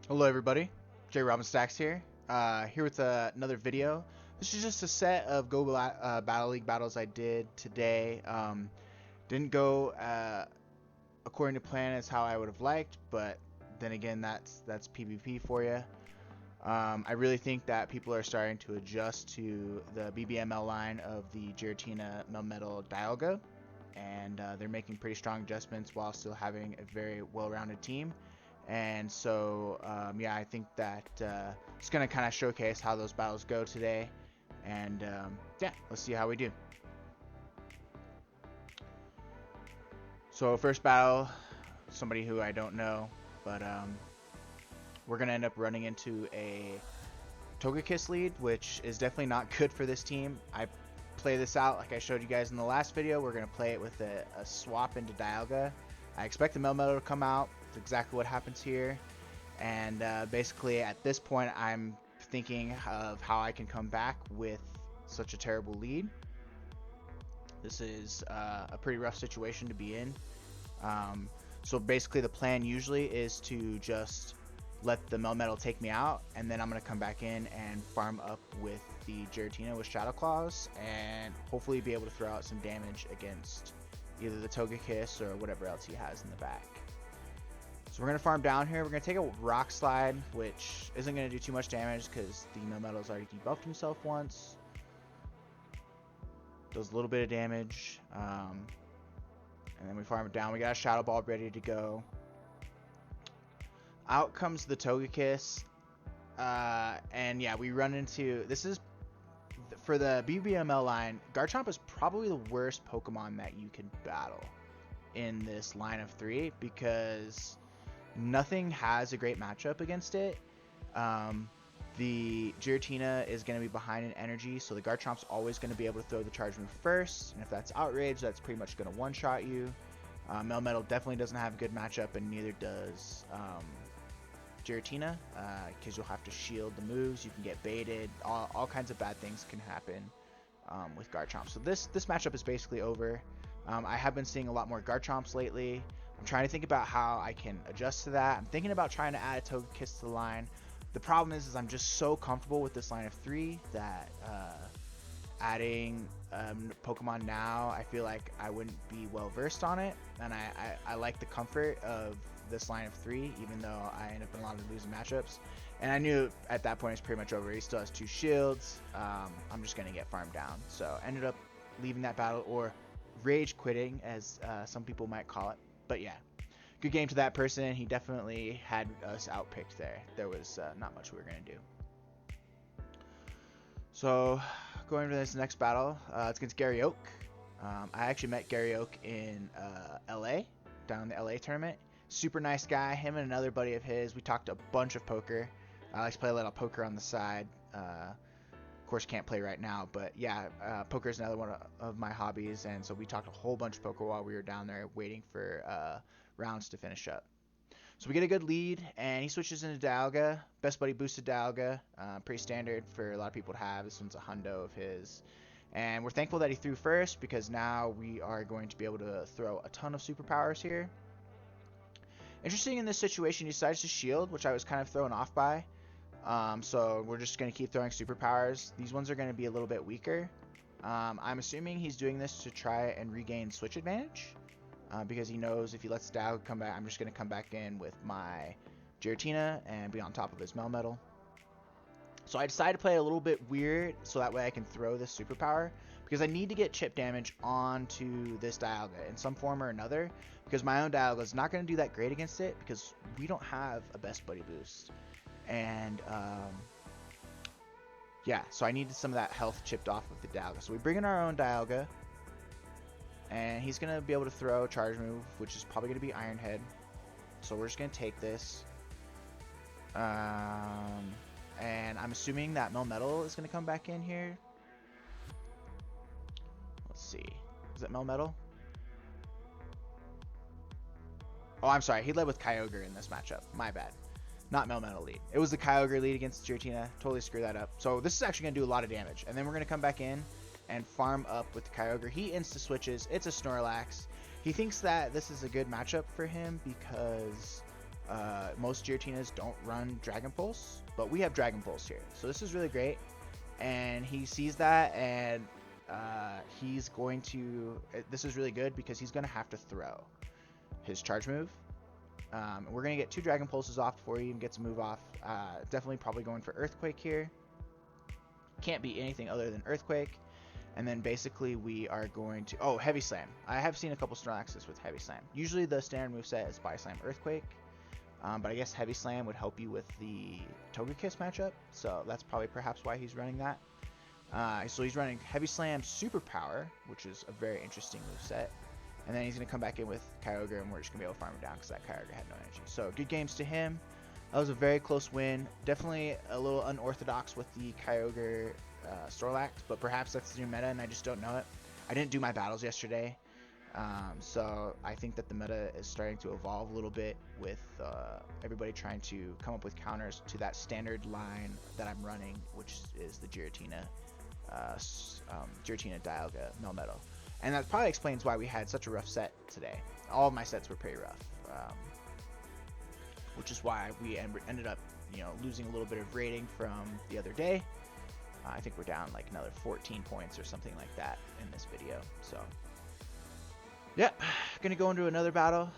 Hello everybody, J Robin Stacks here. Here with another video. This is just a set of Battle League battles I did today. Didn't go according to plan as how I would have liked, but then again, that's PvP for you. I really think that people are starting to adjust to the BBML line of the Giratina Melmetal Dialga, and they're making pretty strong adjustments while still having a very well-rounded team. And so, yeah, I think that it's going to kind of showcase how those battles go today. And yeah, let's see how we do. So first battle, somebody who I don't know, but we're going to end up running into a Togekiss lead, which is definitely not good for this team. I play this out like I showed you guys in the last video. We're going to play it with a swap into Dialga. I expect the Melmetal to come out. That's exactly what happens here. And basically at this point I'm thinking of how I can come back with such a terrible lead. This is a pretty rough situation to be in. So basically the plan usually is to just let the Melmetal take me out, and then I'm going to come back in and farm up with the Giratina with Shadow Claws and hopefully be able to throw out some damage against either the Togekiss or whatever else he has in the back. So we're going to farm down here. We're going to take a Rock Slide, which isn't going to do too much damage because the Melmetal's already debuffed himself once. Does a little bit of damage. And then we farm it down. We got a Shadow Ball ready to go. Out comes the Togekiss. And yeah, we run into... This is... For the BBML line, Garchomp is probably the worst Pokemon that you can battle in this line of 3 because nothing has a great matchup against it. The Giratina is going to be behind in energy, so the Garchomp's always going to be able to throw the charge move first, and if that's Outrage, that's pretty much going to one-shot you. Melmetal definitely doesn't have a good matchup, and neither does Giratina, because you'll have to shield the moves, you can get baited, all kinds of bad things can happen with Garchomp. So this matchup is basically over. I have been seeing a lot more Garchomps lately. I'm trying to think about how I can adjust to that. I'm thinking about trying to add a Togekiss to the line. The problem is I'm just so comfortable with this line of 3 that adding Pokemon now, I feel like I wouldn't be well versed on it, and I like the comfort of this line of 3, even though I end up in a lot of losing matchups. And I knew at that point it's pretty much over. He still has 2 shields. I'm just gonna get farmed down. So ended up leaving that battle, or rage quitting, as some people might call it. But yeah, good game to that person. He definitely had us outpicked there. There was not much we were gonna do. So going to this next battle, it's against Gary Oak. I actually met Gary Oak in LA, down in the LA tournament. Super nice guy. Him and another buddy of his, we talked a bunch of poker. I like to play a little poker on the side. Of course, can't play right now, but yeah, poker is another one of my hobbies, and so we talked a whole bunch of poker while we were down there waiting for rounds to finish up. So we get a good lead, and he switches into Dialga. Best Buddy boosted Dialga. Pretty standard for a lot of people to have. This one's a hundo of his. And we're thankful that he threw first, because now we are going to be able to throw a ton of superpowers here. Interesting in this situation, he decides to shield, which I was kind of thrown off by. So we're just going to keep throwing superpowers. These ones are going to be a little bit weaker. I'm assuming he's doing this to try and regain switch advantage. Because he knows if he lets Dialga come back, I'm just going to come back in with my Giratina and be on top of his Melmetal. So I decided to play a little bit weird so that way I can throw this superpower, because I need to get chip damage onto this Dialga in some form or another, because my own Dialga is not going to do that great against it because we don't have a Best Buddy boost. And yeah, so I needed some of that health chipped off of the Dialga. So we bring in our own Dialga. And he's going to be able to throw a charge move, which is probably going to be Iron Head. So we're just going to take this. And I'm assuming that Melmetal is going to come back in here. Let's see. Is it Melmetal? Oh, I'm sorry. He led with Kyogre in this matchup. My bad. Not Melmetal lead. It was the Kyogre lead against Giratina. Totally screwed that up. So this is actually going to do a lot of damage. And then we're going to come back in and farm up with the Kyogre. He insta-switches. It's a Snorlax. He thinks that this is a good matchup for him because Most Giratinas don't run Dragon Pulse, but we have Dragon Pulse here. So this is really great. And he sees that, and he's going to... This is really good because he's going to have to throw his charge move. We're going to get 2 Dragon Pulses off before he even gets a move off. Definitely probably going for Earthquake here. Can't be anything other than Earthquake. And then basically we are going to... Oh, Heavy Slam. I have seen a couple Snorlaxes with Heavy Slam. Usually the standard moveset is Body Slam Earthquake. But I guess Heavy Slam would help you with the Togekiss matchup. So that's probably perhaps why he's running that. So he's running Heavy Slam Superpower, which is a very interesting moveset. And then he's going to come back in with Kyogre, and we're just going to be able to farm him down because that Kyogre had no energy. So good games to him. That was a very close win. Definitely a little unorthodox with the Kyogre Snorlax, but perhaps that's the new meta and I just don't know it. I didn't do my battles yesterday, so I think that the meta is starting to evolve a little bit with everybody trying to come up with counters to that standard line that I'm running, which is the Giratina Dialga Melmetal. And that probably explains why we had such a rough set today. All of my sets were pretty rough, which is why we ended up, losing a little bit of rating from the other day. I think we're down like another 14 points or something like that in this video. So, yep, gonna go into another battle.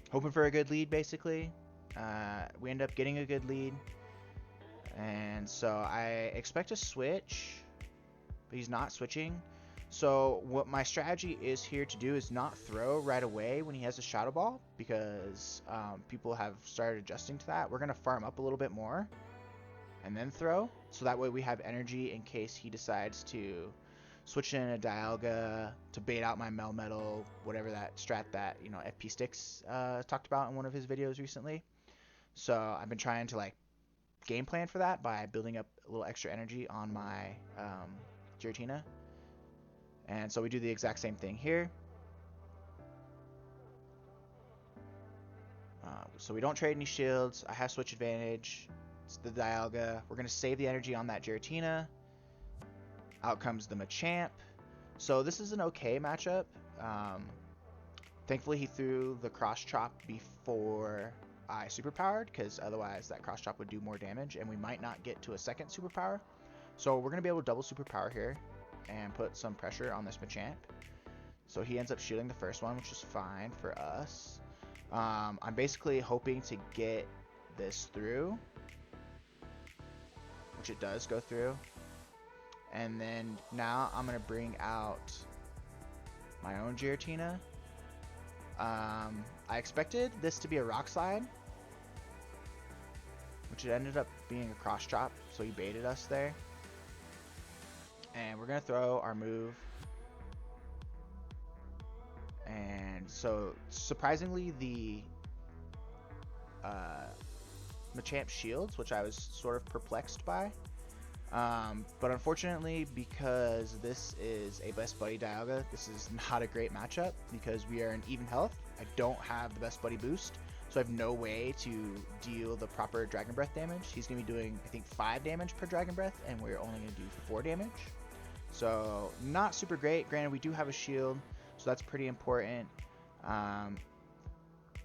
Hoping for a good lead, basically. We end up getting a good lead, and so I expect to switch, but he's not switching. So what my strategy is here to do is not throw right away when he has a Shadow Ball, because people have started adjusting to that. We're gonna farm up a little bit more and then throw, so that way we have energy in case he decides to switch in a Dialga to bait out my Melmetal, whatever that strat that FP Sticks talked about in one of his videos recently. So I've been trying to game plan for that by building up a little extra energy on my Giratina, and so we do the exact same thing here. So we don't trade any shields. I have switch advantage. It's the Dialga. We're going to save the energy on that Giratina. Out comes the Machamp. So this is an okay matchup. Thankfully he threw the Cross Chop before I Superpowered, because otherwise that Cross Chop would do more damage and we might not get to a second Superpower. So we're going to be able to double Superpower here and put some pressure on this Machamp. So he ends up shielding the first one, which is fine for us. I'm basically hoping to get this through, which it does go through. And then now I'm going to bring out my own Giratina. I expected this to be a Rock Slide, which it ended up being a Cross Chop, so he baited us there. And we're going to throw our move. And so surprisingly the Machamp shields, which I was sort of perplexed by. But unfortunately, because this is a Best Buddy Dialga, this is not a great matchup because we are in even health. I don't have the Best Buddy boost, so I have no way to deal the proper Dragon Breath damage. He's going to be doing, I think, 5 damage per Dragon Breath, and we're only going to do 4 damage. So not super great. Granted, we do have a shield, so that's pretty important.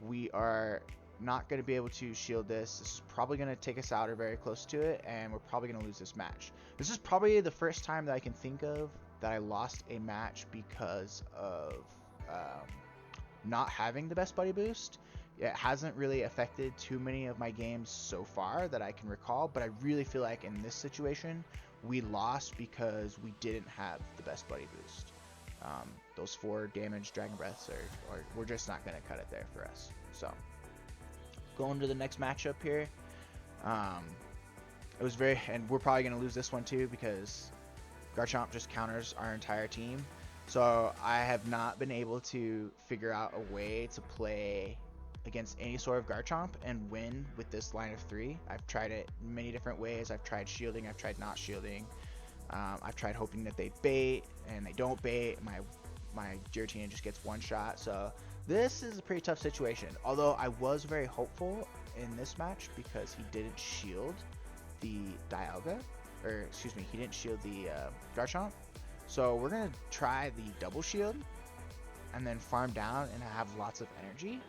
We are not going to be able to shield this. This is probably going to take us out or very close to it, and we're probably going to lose this match. This is probably the first time that I can think of that I lost a match because of not having the Best Buddy boost. It hasn't really affected too many of my games so far that I can recall, but I really feel like in this situation we lost because we didn't have the Best Buddy boost. Those 4 damage Dragon Breaths we're just not going to cut it there for us. So going to the next matchup here. It was and we're probably going to lose this one too because Garchomp just counters our entire team. So I have not been able to figure out a way to play against any sort of Garchomp and win with this line of 3. I've tried it many different ways. I've tried shielding, I've tried not shielding. I've tried hoping that they bait, and they don't bait. My Giratina just gets one shot. So this is a pretty tough situation. Although I was very hopeful in this match because he didn't shield the Dialga, or excuse me, he didn't shield the Garchomp. So we're gonna try the double shield and then farm down and have lots of energy.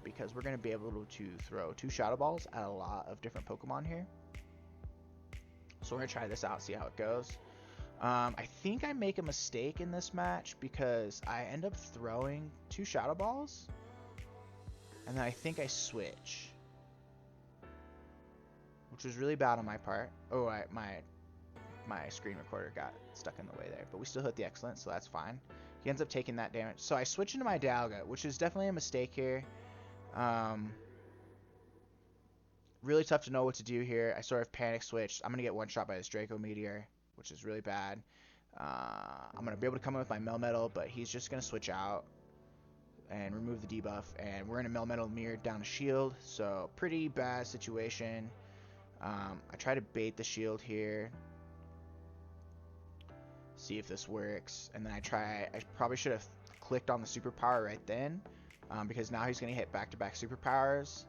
because we're going to be able to throw 2 Shadow Balls at a lot of different Pokemon here. So we're going to try this out, see how it goes. I think I make a mistake in this match because I end up throwing 2 Shadow Balls, and then I think I switch, which was really bad on my part. Oh, my screen recorder got stuck in the way there, but we still hit the excellent, so that's fine. He ends up taking that damage. So I switch into my Dialga, which is definitely a mistake here. Really tough to know what to do here. I sort of panic switched. I'm going to get one shot by this Draco Meteor, which is really bad. I'm going to be able to come in with my Melmetal, but he's just going to switch out and remove the debuff. And we're in a Melmetal mirror down a shield, so pretty bad situation. I try to bait the shield here, see if this works, and then I probably should have clicked on the superpower right then, because now he's going to hit back-to-back superpowers.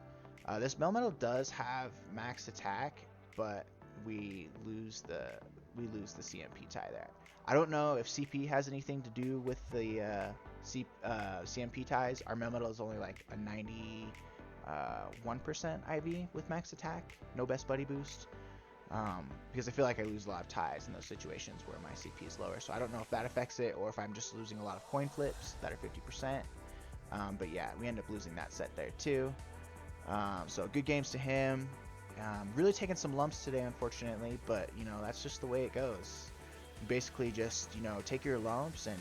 This Melmetal does have max attack, but we lose the CMP tie there. I don't know if CP has anything to do with the CMP ties. Our Melmetal is only like a 91% IV with max attack, no best buddy boost. Because I feel like I lose a lot of ties in those situations where my CP is lower. So I don't know if that affects it or if I'm just losing a lot of coin flips that are 50%. But yeah, we end up losing that set there too. So good games to him. Really taking some lumps today, unfortunately, but you know, that's just the way it goes. You basically just, you know, take your lumps, and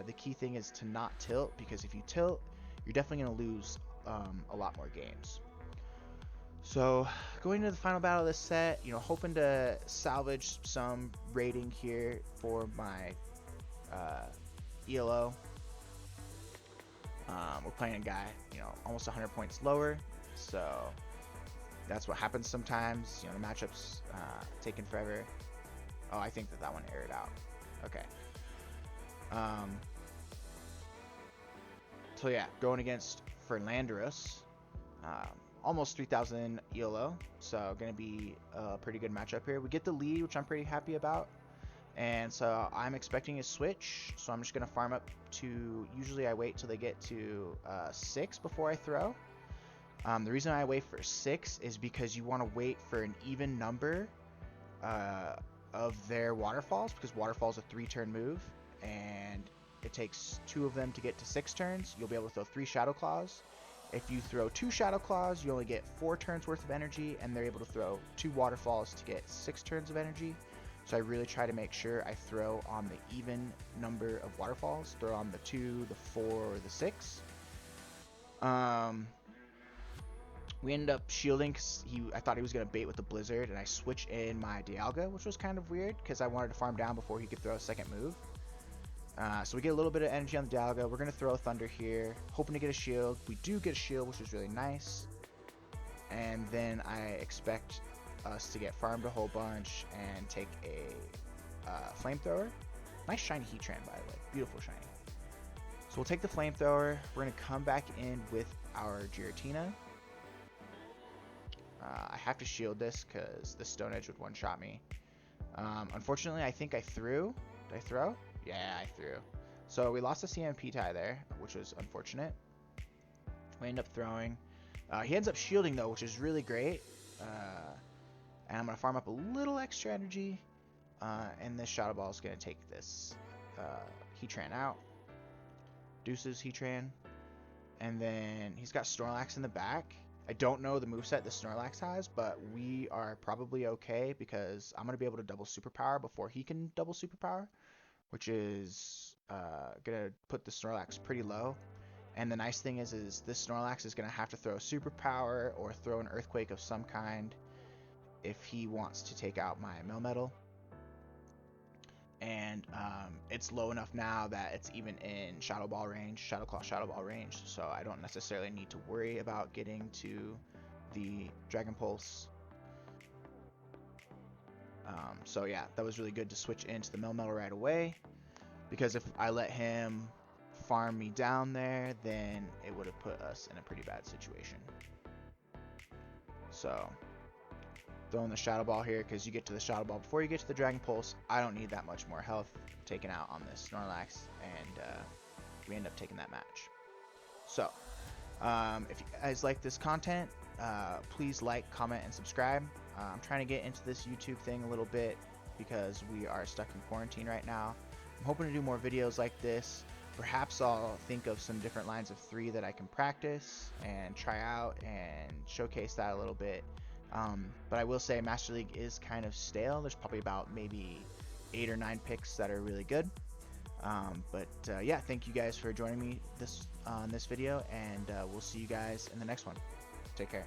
the key thing is to not tilt, because if you tilt, you're definitely going to lose a lot more games. So going into the final battle of this set, you know, hoping to salvage some rating here for my ELO. We're playing a guy, you know, almost 100 points lower, so that's what happens sometimes. You know, the matchup's taking forever. Oh, I think that one aired out. Okay. So yeah, going against Fernandros, almost 3,000 ELO, so gonna be a pretty good matchup here. We get the lead, which I'm pretty happy about. And so I'm expecting a switch, so I'm just going to farm up to, usually I wait till they get to 6 before I throw. The reason I wait for 6 is because you want to wait for an even number of their waterfalls, because waterfall's a 3-turn move, and it takes 2 of them to get to 6 turns. You'll be able to throw 3 Shadow Claws. If you throw 2 Shadow Claws, you only get 4 turns worth of energy, and they're able to throw 2 waterfalls to get 6 turns of energy. So I really try to make sure I throw on the even number of waterfalls, throw on the 2, the 4, or the 6. We ended up shielding because I thought he was going to bait with the Blizzard, and I switched in my Dialga, which was kind of weird because I wanted to farm down before he could throw a second move. So we get a little bit of energy on the Dialga. We're going to throw a Thunder here, hoping to get a shield. We do get a shield, which is really nice. And then I expect us to get farmed a whole bunch and take a flamethrower. Nice shiny Heatran, by the way. Beautiful shiny. So we'll take the flamethrower. We're going to come back in with our Giratina. I have to shield this because the Stone Edge would one-shot me. Unfortunately, I think I threw. Did I throw? Yeah, I threw. So we lost the CMP tie there, which was unfortunate. We end up throwing. He ends up shielding, though, which is really great. And I'm going to farm up a little extra energy. And this Shadow Ball is going to take this Heatran out. Deuces Heatran. And then he's got Snorlax in the back. I don't know the moveset the Snorlax has, but we are probably okay because I'm going to be able to double Superpower before he can double Superpower, which is going to put the Snorlax pretty low. And the nice thing is this Snorlax is going to have to throw Superpower or throw an Earthquake of some kind if he wants to take out my Melmetal. And it's low enough now that it's even in Shadow Ball range, Shadow Claw, Shadow Ball range, so I don't necessarily need to worry about getting to the Dragon Pulse. So yeah, that was really good to switch into the Melmetal right away, because if I let him farm me down there, then it would have put us in a pretty bad situation. So throwing the Shadow Ball here, because you get to the Shadow Ball before you get to the Dragon Pulse. I don't need that much more health taken out on this Snorlax, and we end up taking that match. So If you guys like this content, please like, comment, and subscribe. I'm trying to get into this YouTube thing a little bit because we are stuck in quarantine right now. I'm hoping to do more videos like this. Perhaps I'll think of some different lines of 3 that I can practice and try out and showcase that a little bit. But I will say Master League is kind of stale. There's probably about maybe 8 or 9 picks that are really good. Yeah, thank you guys for joining me on this video, and we'll see you guys in the next one. Take care.